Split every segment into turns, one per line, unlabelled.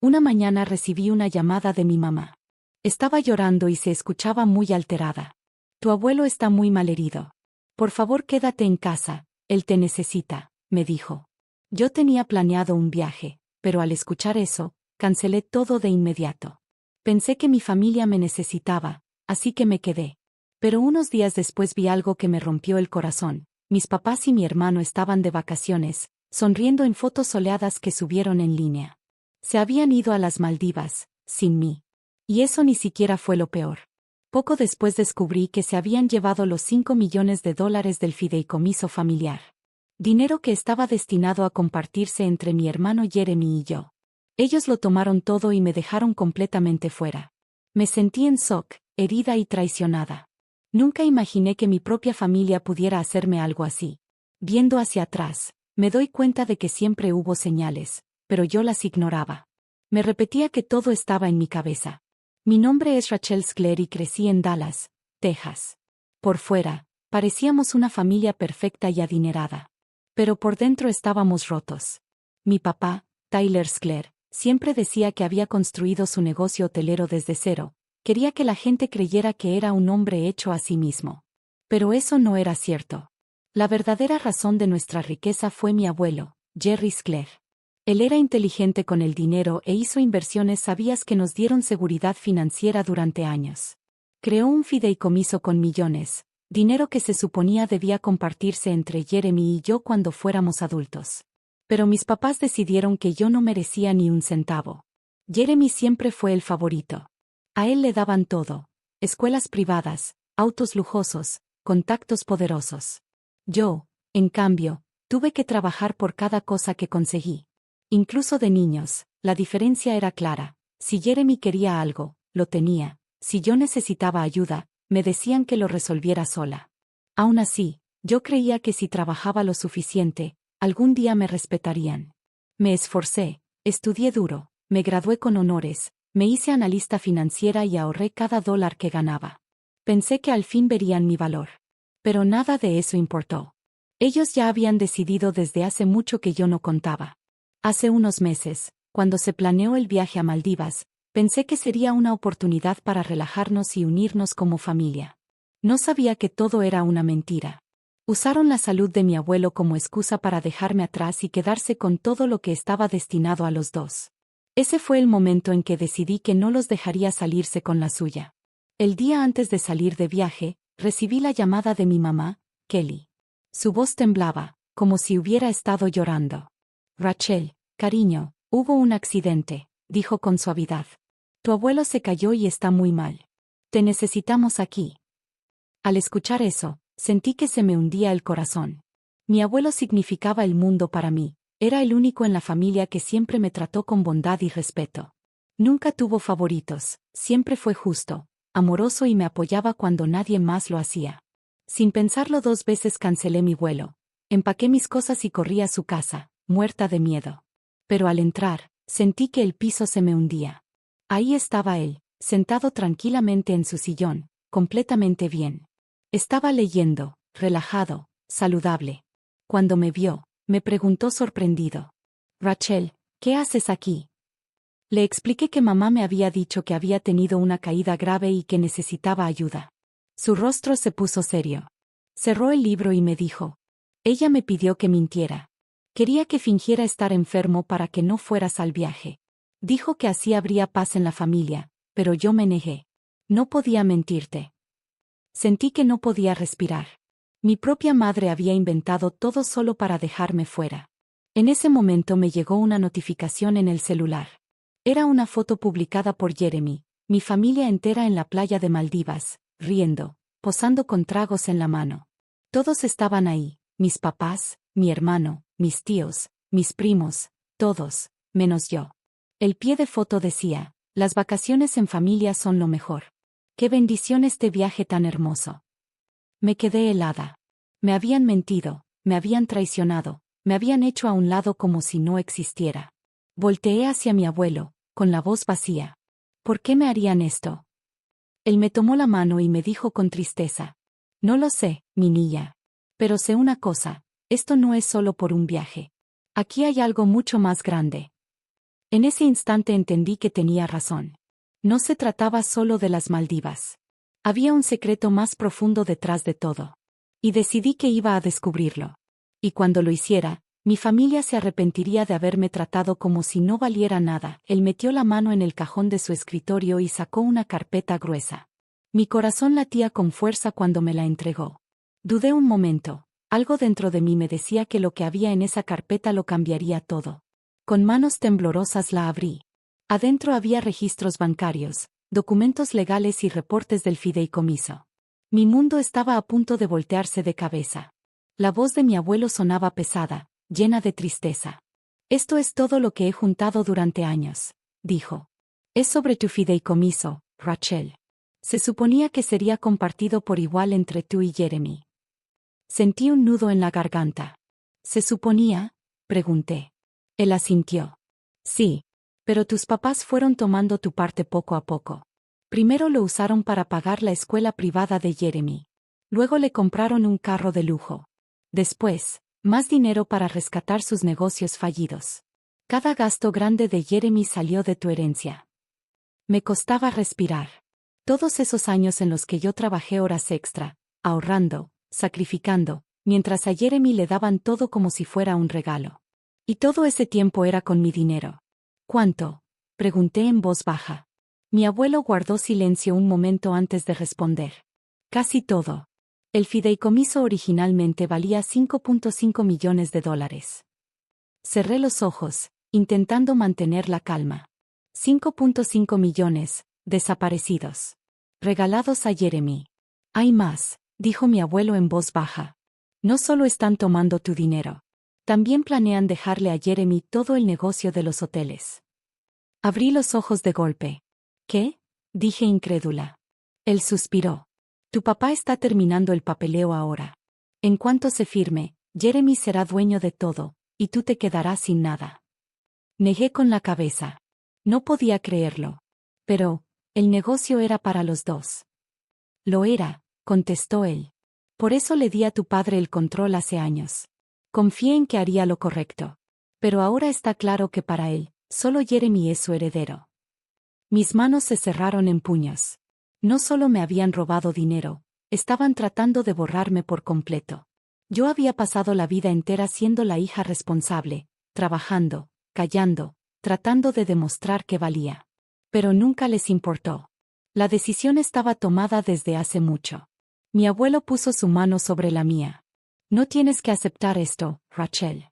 Una mañana recibí una llamada de mi mamá. Estaba llorando y se escuchaba muy alterada. Tu abuelo está muy malherido. Por favor, quédate en casa, él te necesita, me dijo. Yo tenía planeado un viaje, pero al escuchar eso, cancelé todo de inmediato. Pensé que mi familia me necesitaba, así que me quedé. Pero unos días después vi algo que me rompió el corazón. Mis papás y mi hermano estaban de vacaciones, sonriendo en fotos soleadas que subieron en línea. Se habían ido a las Maldivas, sin mí. Y eso ni siquiera fue lo peor. Poco después descubrí que se habían llevado los $5 millones del fideicomiso familiar. Dinero que estaba destinado a compartirse entre mi hermano Jeremy y yo. Ellos lo tomaron todo y me dejaron completamente fuera. Me sentí en shock, herida y traicionada. Nunca imaginé que mi propia familia pudiera hacerme algo así. Viendo hacia atrás, me doy cuenta de que siempre hubo señales, pero yo las ignoraba. Me repetía que todo estaba en mi cabeza. Mi nombre es Rachel Skler y crecí en Dallas, Texas. Por fuera, parecíamos una familia perfecta y adinerada. Pero por dentro estábamos rotos. Mi papá, Tyler Skler, siempre decía que había construido su negocio hotelero desde cero. Quería que la gente creyera que era un hombre hecho a sí mismo. Pero eso no era cierto. La verdadera razón de nuestra riqueza fue mi abuelo, Jerry Skler. Él era inteligente con el dinero e hizo inversiones sabias que nos dieron seguridad financiera durante años. Creó un fideicomiso con millones, dinero que se suponía debía compartirse entre Jeremy y yo cuando fuéramos adultos. Pero mis papás decidieron que yo no merecía ni un centavo. Jeremy siempre fue el favorito. A él le daban todo: escuelas privadas, autos lujosos, contactos poderosos. Yo, en cambio, tuve que trabajar por cada cosa que conseguí. Incluso de niños, la diferencia era clara. Si Jeremy quería algo, lo tenía. Si yo necesitaba ayuda, me decían que lo resolviera sola. Aún así, yo creía que si trabajaba lo suficiente, algún día me respetarían. Me esforcé, estudié duro, me gradué con honores, me hice analista financiera y ahorré cada dólar que ganaba. Pensé que al fin verían mi valor. Pero nada de eso importó. Ellos ya habían decidido desde hace mucho que yo no contaba. Hace unos meses, cuando se planeó el viaje a Maldivas, pensé que sería una oportunidad para relajarnos y unirnos como familia. No sabía que todo era una mentira. Usaron la salud de mi abuelo como excusa para dejarme atrás y quedarse con todo lo que estaba destinado a los dos. Ese fue el momento en que decidí que no los dejaría salirse con la suya. El día antes de salir de viaje, recibí la llamada de mi mamá, Kelly. Su voz temblaba, como si hubiera estado llorando. Rachel, cariño, hubo un accidente, dijo con suavidad. Tu abuelo se cayó y está muy mal. Te necesitamos aquí. Al escuchar eso, sentí que se me hundía el corazón. Mi abuelo significaba el mundo para mí, era el único en la familia que siempre me trató con bondad y respeto. Nunca tuvo favoritos, siempre fue justo, amoroso y me apoyaba cuando nadie más lo hacía. Sin pensarlo 2 veces cancelé mi vuelo. Empaqué mis cosas y corrí a su casa, muerta de miedo. Pero al entrar, sentí que el piso se me hundía. Ahí estaba él, sentado tranquilamente en su sillón, completamente bien. Estaba leyendo, relajado, saludable. Cuando me vio, me preguntó sorprendido. Rachel, ¿qué haces aquí? Le expliqué que mamá me había dicho que había tenido una caída grave y que necesitaba ayuda. Su rostro se puso serio. Cerró el libro y me dijo. Ella me pidió que mintiera. Quería que fingiera estar enfermo para que no fueras al viaje. Dijo que así habría paz en la familia, pero yo me negué. No podía mentirte. Sentí que no podía respirar. Mi propia madre había inventado todo solo para dejarme fuera. En ese momento me llegó una notificación en el celular. Era una foto publicada por Jeremy, mi familia entera en la playa de Maldivas, riendo, posando con tragos en la mano. Todos estaban ahí, mis papás, mi hermano, mis tíos, mis primos, todos, menos yo. El pie de foto decía, las vacaciones en familia son lo mejor. ¡Qué bendición este viaje tan hermoso! Me quedé helada. Me habían mentido, me habían traicionado, me habían hecho a un lado como si no existiera. Volteé hacia mi abuelo, con la voz vacía. ¿Por qué me harían esto? Él me tomó la mano y me dijo con tristeza. No lo sé, mi niña. Pero sé una cosa, esto no es solo por un viaje. Aquí hay algo mucho más grande. En ese instante entendí que tenía razón. No se trataba solo de las Maldivas. Había un secreto más profundo detrás de todo. Y decidí que iba a descubrirlo. Y cuando lo hiciera, mi familia se arrepentiría de haberme tratado como si no valiera nada. Él metió la mano en el cajón de su escritorio y sacó una carpeta gruesa. Mi corazón latía con fuerza cuando me la entregó. Dudé un momento. Algo dentro de mí me decía que lo que había en esa carpeta lo cambiaría todo. Con manos temblorosas la abrí. Adentro había registros bancarios, documentos legales y reportes del fideicomiso. Mi mundo estaba a punto de voltearse de cabeza. La voz de mi abuelo sonaba pesada, llena de tristeza. Esto es todo lo que he juntado durante años, dijo. Es sobre tu fideicomiso, Rachel. Se suponía que sería compartido por igual entre tú y Jeremy. Sentí un nudo en la garganta. ¿Se suponía? Pregunté. Él asintió. Sí. Pero tus papás fueron tomando tu parte poco a poco. Primero lo usaron para pagar la escuela privada de Jeremy. Luego le compraron un carro de lujo. Después, más dinero para rescatar sus negocios fallidos. Cada gasto grande de Jeremy salió de tu herencia. Me costaba respirar. Todos esos años en los que yo trabajé horas extra, ahorrando, sacrificando, mientras a Jeremy le daban todo como si fuera un regalo. Y todo ese tiempo era con mi dinero. ¿Cuánto? Pregunté en voz baja. Mi abuelo guardó silencio un momento antes de responder. Casi todo. El fideicomiso originalmente valía $5.5 millones. Cerré los ojos, intentando mantener la calma. 5.5 millones, desaparecidos. Regalados a Jeremy. Hay más, dijo mi abuelo en voz baja. No solo están tomando tu dinero. También planean dejarle a Jeremy todo el negocio de los hoteles. Abrí los ojos de golpe. ¿Qué? Dije incrédula. Él suspiró. Tu papá está terminando el papeleo ahora. En cuanto se firme, Jeremy será dueño de todo, y tú te quedarás sin nada. Negué con la cabeza. No podía creerlo. Pero, el negocio era para los dos. Lo era, contestó él. Por eso le di a tu padre el control hace años. Confié en que haría lo correcto. Pero ahora está claro que para él, solo Jeremy es su heredero. Mis manos se cerraron en puños. No solo me habían robado dinero, estaban tratando de borrarme por completo. Yo había pasado la vida entera siendo la hija responsable, trabajando, callando, tratando de demostrar que valía. Pero nunca les importó. La decisión estaba tomada desde hace mucho. Mi abuelo puso su mano sobre la mía. No tienes que aceptar esto, Rachel.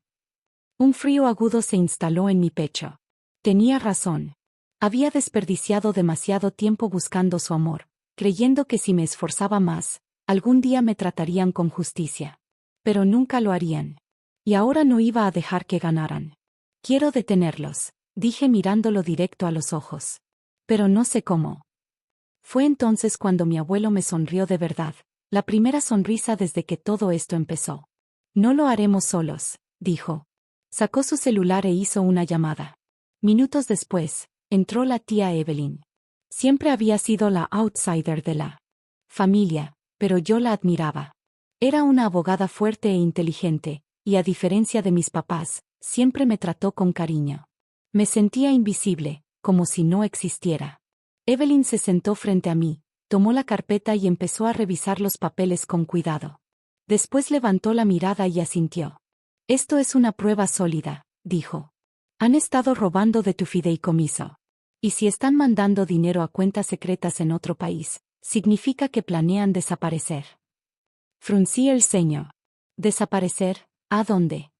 Un frío agudo se instaló en mi pecho. Tenía razón. Había desperdiciado demasiado tiempo buscando su amor, creyendo que si me esforzaba más, algún día me tratarían con justicia. Pero nunca lo harían. Y ahora no iba a dejar que ganaran. Quiero detenerlos, dije mirándolo directo a los ojos. Pero no sé cómo. Fue entonces cuando mi abuelo me sonrió de verdad, la primera sonrisa desde que todo esto empezó. No lo haremos solos, dijo. Sacó su celular e hizo una llamada. Minutos después, entró la tía Evelyn. Siempre había sido la outsider de la familia, pero yo la admiraba. Era una abogada fuerte e inteligente, y a diferencia de mis papás, siempre me trató con cariño. Me sentía invisible, como si no existiera. Evelyn se sentó frente a mí, tomó la carpeta y empezó a revisar los papeles con cuidado. Después levantó la mirada y asintió. Esto es una prueba sólida, dijo. Han estado robando de tu fideicomiso. Y si están mandando dinero a cuentas secretas en otro país, significa que planean desaparecer. Fruncí el ceño. ¿Desaparecer? ¿A dónde?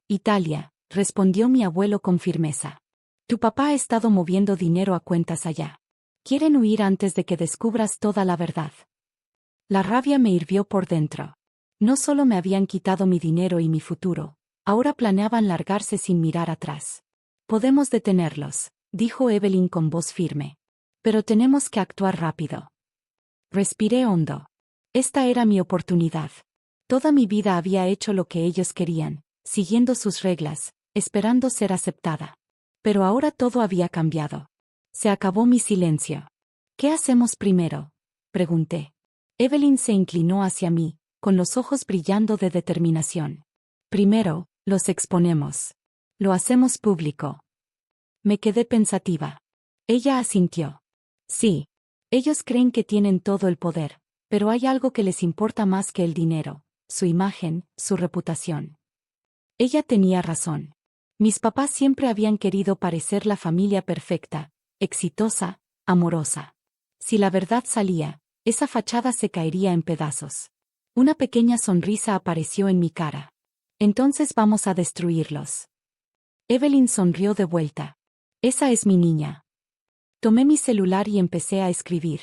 Italia, respondió mi abuelo con firmeza. Tu papá ha estado moviendo dinero a cuentas allá. Quieren huir antes de que descubras toda la verdad. La rabia me hirvió por dentro. No solo me habían quitado mi dinero y mi futuro, ahora planeaban largarse sin mirar atrás. Podemos detenerlos, dijo Evelyn con voz firme. Pero tenemos que actuar rápido. Respiré hondo. Esta era mi oportunidad. Toda mi vida había hecho lo que ellos querían, siguiendo sus reglas, esperando ser aceptada. Pero ahora todo había cambiado. Se acabó mi silencio. ¿Qué hacemos primero? Pregunté. Evelyn se inclinó hacia mí, con los ojos brillando de determinación. Primero, los exponemos. Lo hacemos público. Me quedé pensativa. Ella asintió. Sí. Ellos creen que tienen todo el poder, pero hay algo que les importa más que el dinero, su imagen, su reputación. Ella tenía razón. Mis papás siempre habían querido parecer la familia perfecta, exitosa, amorosa. Si la verdad salía, esa fachada se caería en pedazos. Una pequeña sonrisa apareció en mi cara. Entonces vamos a destruirlos. Evelyn sonrió de vuelta. Esa es mi niña. Tomé mi celular y empecé a escribir.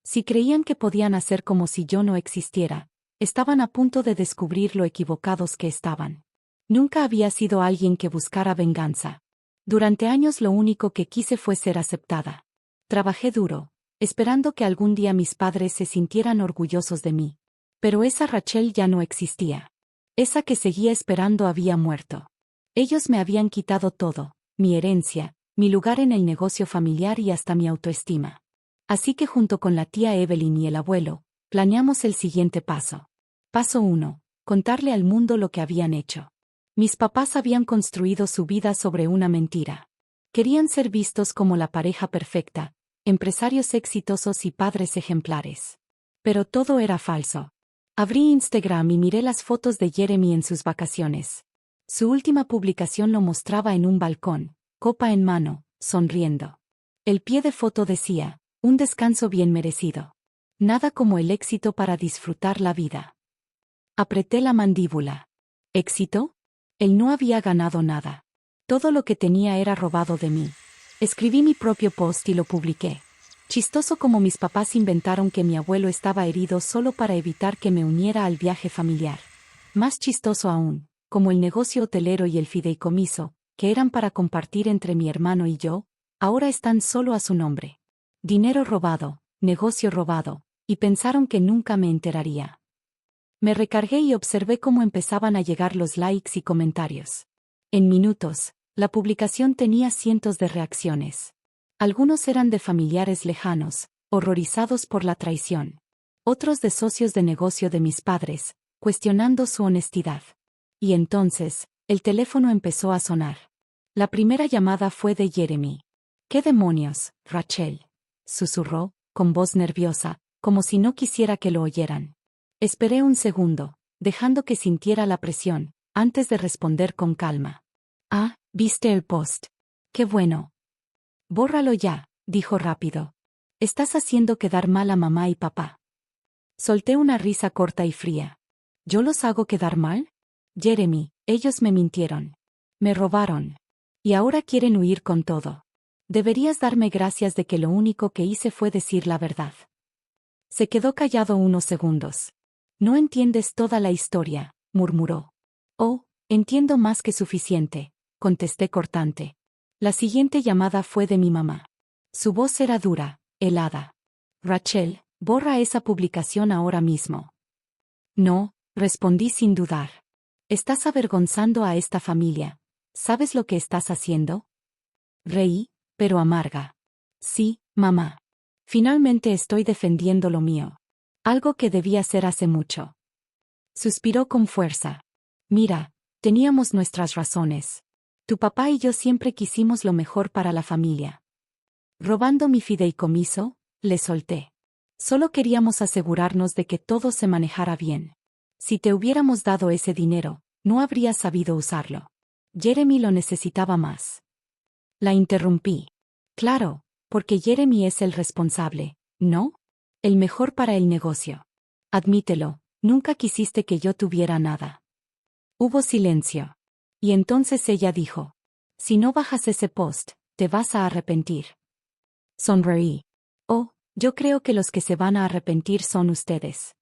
Si creían que podían hacer como si yo no existiera, estaban a punto de descubrir lo equivocados que estaban. Nunca había sido alguien que buscara venganza. Durante años lo único que quise fue ser aceptada. Trabajé duro, esperando que algún día mis padres se sintieran orgullosos de mí. Pero esa Rachel ya no existía. Esa que seguía esperando había muerto. Ellos me habían quitado todo, mi herencia, mi lugar en el negocio familiar y hasta mi autoestima. Así que junto con la tía Evelyn y el abuelo, planeamos el siguiente paso. Paso 1. Contarle al mundo lo que habían hecho. Mis papás habían construido su vida sobre una mentira. Querían ser vistos como la pareja perfecta, empresarios exitosos y padres ejemplares. Pero todo era falso. Abrí Instagram y miré las fotos de Jeremy en sus vacaciones. Su última publicación lo mostraba en un balcón, copa en mano, sonriendo. El pie de foto decía, un descanso bien merecido. Nada como el éxito para disfrutar la vida. Apreté la mandíbula. ¿Éxito? Él no había ganado nada. Todo lo que tenía era robado de mí. Escribí mi propio post y lo publiqué. Chistoso como mis papás inventaron que mi abuelo estaba herido solo para evitar que me uniera al viaje familiar. Más chistoso aún, como el negocio hotelero y el fideicomiso, que eran para compartir entre mi hermano y yo, ahora están solo a su nombre. Dinero robado, negocio robado, y pensaron que nunca me enteraría. Me recargué y observé cómo empezaban a llegar los likes y comentarios. En minutos, la publicación tenía cientos de reacciones. Algunos eran de familiares lejanos, horrorizados por la traición. Otros de socios de negocio de mis padres, cuestionando su honestidad. Y entonces, el teléfono empezó a sonar. La primera llamada fue de Jeremy. ¿Qué demonios, Rachel?, susurró, con voz nerviosa, como si no quisiera que lo oyeran. Esperé un segundo, dejando que sintiera la presión, antes de responder con calma. Ah, ¿viste el post? Qué bueno. Bórralo ya, dijo rápido. Estás haciendo quedar mal a mamá y papá. Solté una risa corta y fría. ¿Yo los hago quedar mal? Jeremy, ellos me mintieron. Me robaron. Y ahora quieren huir con todo. Deberías darme gracias de que lo único que hice fue decir la verdad. Se quedó callado unos segundos. No entiendes toda la historia, murmuró. Oh, entiendo más que suficiente, contesté cortante. La siguiente llamada fue de mi mamá. Su voz era dura, helada. Rachel, borra esa publicación ahora mismo. No, respondí sin dudar. Estás avergonzando a esta familia. ¿Sabes lo que estás haciendo? Reí, pero amarga. Sí, mamá. Finalmente estoy defendiendo lo mío. Algo que debía hacer hace mucho. Suspiró con fuerza. Mira, teníamos nuestras razones. Tu papá y yo siempre quisimos lo mejor para la familia. Robando mi fideicomiso, le solté. Solo queríamos asegurarnos de que todo se manejara bien. Si te hubiéramos dado ese dinero, no habrías sabido usarlo. Jeremy lo necesitaba más. La interrumpí. Claro, porque Jeremy es el responsable, ¿no? El mejor para el negocio. Admítelo, nunca quisiste que yo tuviera nada. Hubo silencio. Y entonces ella dijo: si no bajas ese post, te vas a arrepentir. Sonreí. Oh, yo creo que los que se van a arrepentir son ustedes.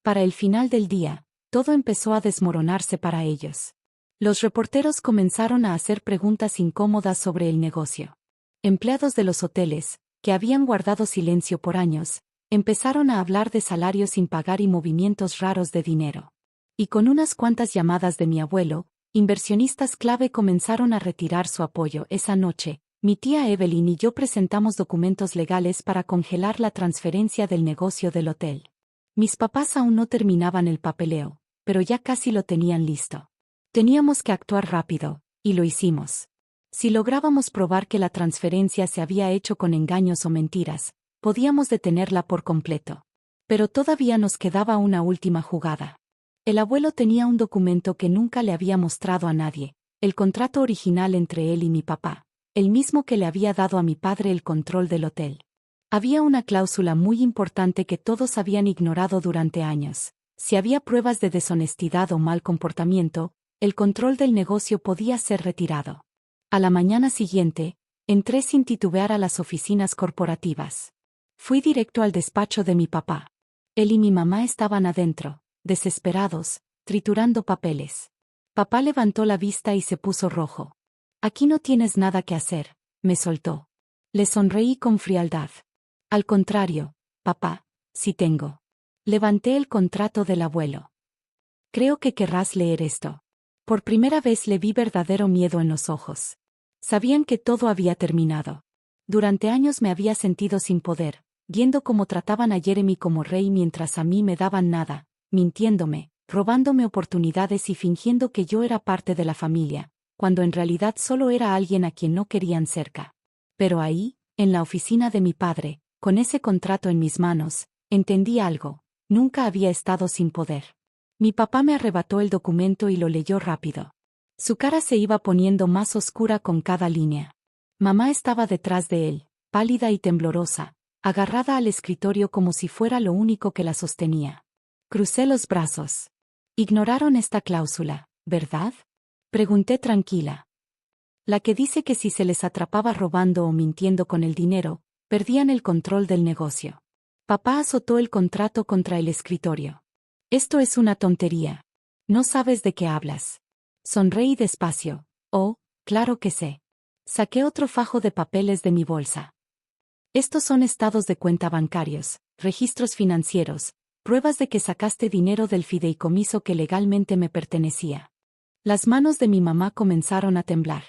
Para el final del día, todo empezó a desmoronarse para ellos. Los reporteros comenzaron a hacer preguntas incómodas sobre el negocio. Empleados de los hoteles, que habían guardado silencio por años, empezaron a hablar de salarios sin pagar y movimientos raros de dinero. Y con unas cuantas llamadas de mi abuelo, inversionistas clave comenzaron a retirar su apoyo. Esa noche, mi tía Evelyn y yo presentamos documentos legales para congelar la transferencia del negocio del hotel. Mis papás aún no terminaban el papeleo, pero ya casi lo tenían listo. Teníamos que actuar rápido, y lo hicimos. Si lográbamos probar que la transferencia se había hecho con engaños o mentiras, podíamos detenerla por completo. Pero todavía nos quedaba una última jugada. El abuelo tenía un documento que nunca le había mostrado a nadie, el contrato original entre él y mi papá, el mismo que le había dado a mi padre el control del hotel. Había una cláusula muy importante que todos habían ignorado durante años. Si había pruebas de deshonestidad o mal comportamiento, el control del negocio podía ser retirado. A la mañana siguiente, entré sin titubear a las oficinas corporativas. Fui directo al despacho de mi papá. Él y mi mamá estaban adentro, desesperados, triturando papeles. Papá levantó la vista y se puso rojo. «Aquí no tienes nada que hacer», me soltó. Le sonreí con frialdad. «Al contrario, papá, sí tengo». Levanté el contrato del abuelo. «Creo que querrás leer esto». Por primera vez le vi verdadero miedo en los ojos. Sabían que todo había terminado. Durante años me había sentido sin poder, viendo cómo trataban a Jeremy como rey mientras a mí me daban nada, mintiéndome, robándome oportunidades y fingiendo que yo era parte de la familia, cuando en realidad solo era alguien a quien no querían cerca. Pero ahí, en la oficina de mi padre, con ese contrato en mis manos, entendí algo: nunca había estado sin poder. Mi papá me arrebató el documento y lo leyó rápido. Su cara se iba poniendo más oscura con cada línea. Mamá estaba detrás de él, pálida y temblorosa, agarrada al escritorio como si fuera lo único que la sostenía. Crucé los brazos. Ignoraron esta cláusula, ¿verdad? Pregunté tranquila. La que dice que si se les atrapaba robando o mintiendo con el dinero, perdían el control del negocio. Papá azotó el contrato contra el escritorio. Esto es una tontería. No sabes de qué hablas. Sonreí despacio. Oh, claro que sé. Saqué otro fajo de papeles de mi bolsa. Estos son estados de cuenta bancarios, registros financieros, pruebas de que sacaste dinero del fideicomiso que legalmente me pertenecía. Las manos de mi mamá comenzaron a temblar.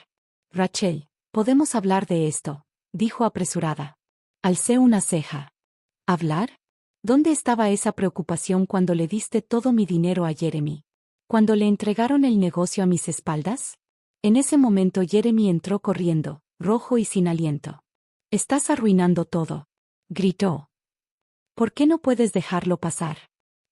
Rachel, podemos hablar de esto, dijo apresurada. Alcé una ceja. ¿Hablar? ¿Dónde estaba esa preocupación cuando le diste todo mi dinero a Jeremy? ¿Cuando le entregaron el negocio a mis espaldas? En ese momento Jeremy entró corriendo, rojo y sin aliento. «Estás arruinando todo», gritó. «¿Por qué no puedes dejarlo pasar?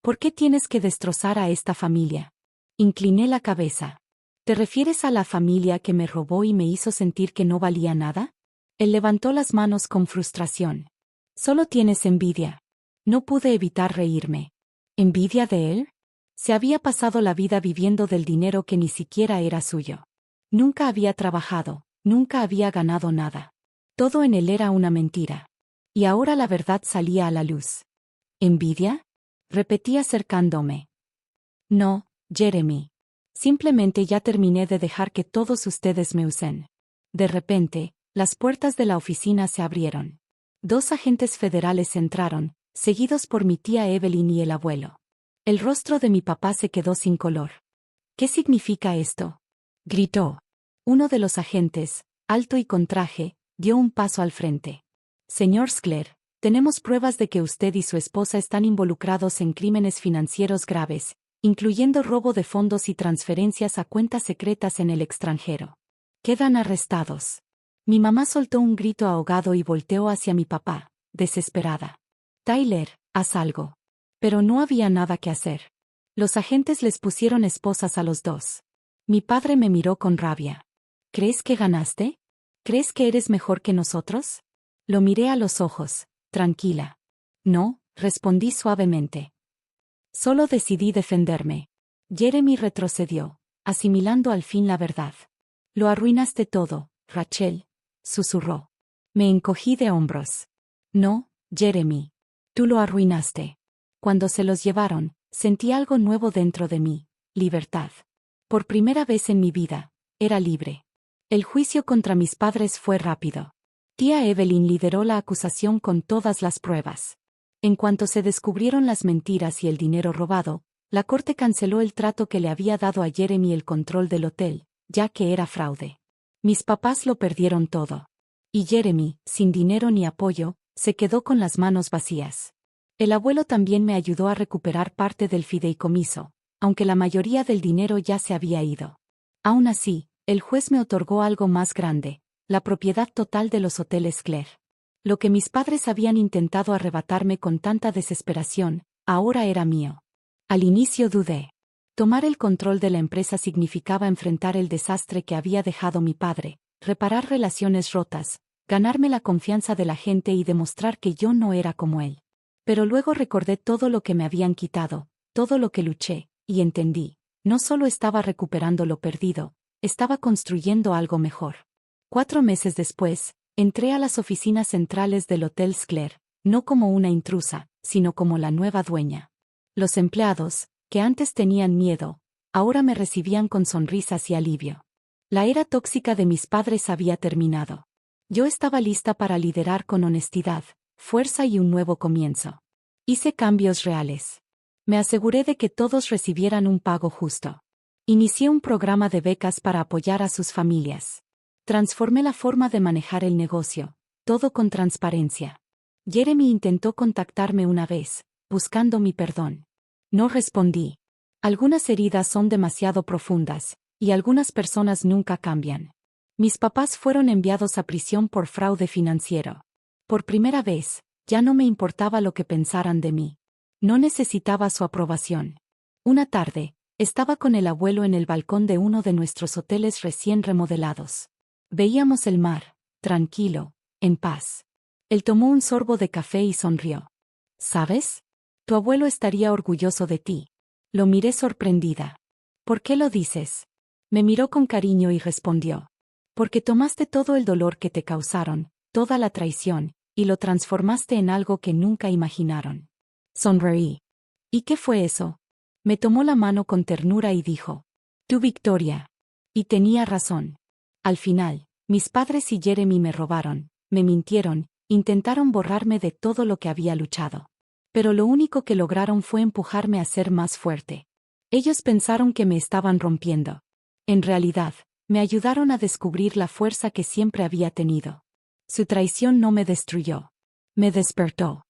¿Por qué tienes que destrozar a esta familia?» Incliné la cabeza. «¿Te refieres a la familia que me robó y me hizo sentir que no valía nada?» Él levantó las manos con frustración. «Solo tienes envidia». No pude evitar reírme. ¿Envidia de él? Se había pasado la vida viviendo del dinero que ni siquiera era suyo. Nunca había trabajado, nunca había ganado nada. Todo en él era una mentira. Y ahora la verdad salía a la luz. ¿Envidia? Repetí acercándome. No, Jeremy. Simplemente ya terminé de dejar que todos ustedes me usen. De repente, las puertas de la oficina se abrieron. 2 agentes federales entraron, seguidos por mi tía Evelyn y el abuelo. El rostro de mi papá se quedó sin color. «¿Qué significa esto?», gritó. Uno de los agentes, alto y con traje, dio un paso al frente. «Señor Skler, tenemos pruebas de que usted y su esposa están involucrados en crímenes financieros graves, incluyendo robo de fondos y transferencias a cuentas secretas en el extranjero. Quedan arrestados». Mi mamá soltó un grito ahogado y volteó hacia mi papá, desesperada. «Tyler, haz algo». Pero no había nada que hacer. Los agentes les pusieron esposas a los 2. Mi padre me miró con rabia. «¿Crees que ganaste? ¿Crees que eres mejor que nosotros?» Lo miré a los ojos, tranquila. «No», respondí suavemente. Solo decidí defenderme. Jeremy retrocedió, asimilando al fin la verdad. «Lo arruinaste todo, Rachel», susurró. Me encogí de hombros. «No, Jeremy. Tú lo arruinaste». Cuando se los llevaron, sentí algo nuevo dentro de mí: libertad. Por primera vez en mi vida, era libre. El juicio contra mis padres fue rápido. Tía Evelyn lideró la acusación con todas las pruebas. En cuanto se descubrieron las mentiras y el dinero robado, la corte canceló el trato que le había dado a Jeremy el control del hotel, ya que era fraude. Mis papás lo perdieron todo. Y Jeremy, sin dinero ni apoyo, se quedó con las manos vacías. El abuelo también me ayudó a recuperar parte del fideicomiso, aunque la mayoría del dinero ya se había ido. Aún así, El juez me otorgó algo más grande, la propiedad total de los hoteles Claire. Lo que mis padres habían intentado arrebatarme con tanta desesperación, ahora era mío. Al inicio dudé. Tomar el control de la empresa significaba enfrentar el desastre que había dejado mi padre, reparar relaciones rotas, ganarme la confianza de la gente y demostrar que yo no era como él. Pero luego recordé todo lo que me habían quitado, todo lo que luché, y entendí. No solo estaba recuperando lo perdido, estaba construyendo algo mejor. 4 meses después, entré a las oficinas centrales del Hotel Claire, no como una intrusa, sino como la nueva dueña. Los empleados, que antes tenían miedo, ahora me recibían con sonrisas y alivio. La era tóxica de mis padres había terminado. Yo estaba lista para liderar con honestidad, fuerza y un nuevo comienzo. Hice cambios reales. Me aseguré de que todos recibieran un pago justo. Inicié un programa de becas para apoyar a sus familias. Transformé la forma de manejar el negocio, todo con transparencia. Jeremy intentó contactarme una vez, buscando mi perdón. No respondí. Algunas heridas son demasiado profundas, y algunas personas nunca cambian. Mis papás fueron enviados a prisión por fraude financiero. Por primera vez, ya no me importaba lo que pensaran de mí. No necesitaba su aprobación. Una tarde, estaba con el abuelo en el balcón de uno de nuestros hoteles recién remodelados. Veíamos el mar, tranquilo, en paz. Él tomó un sorbo de café y sonrió. ¿Sabes? Tu abuelo estaría orgulloso de ti. Lo miré sorprendida. ¿Por qué lo dices? Me miró con cariño y respondió. Porque tomaste todo el dolor que te causaron, toda la traición, y lo transformaste en algo que nunca imaginaron. Sonreí. ¿Y qué fue eso? Me tomó la mano con ternura y dijo. Tu victoria. Y tenía razón. Al final, mis padres y Jeremy me robaron, me mintieron, intentaron borrarme de todo lo que había luchado. Pero lo único que lograron fue empujarme a ser más fuerte. Ellos pensaron que me estaban rompiendo. En realidad, me ayudaron a descubrir la fuerza que siempre había tenido. Su traición no me destruyó. Me despertó.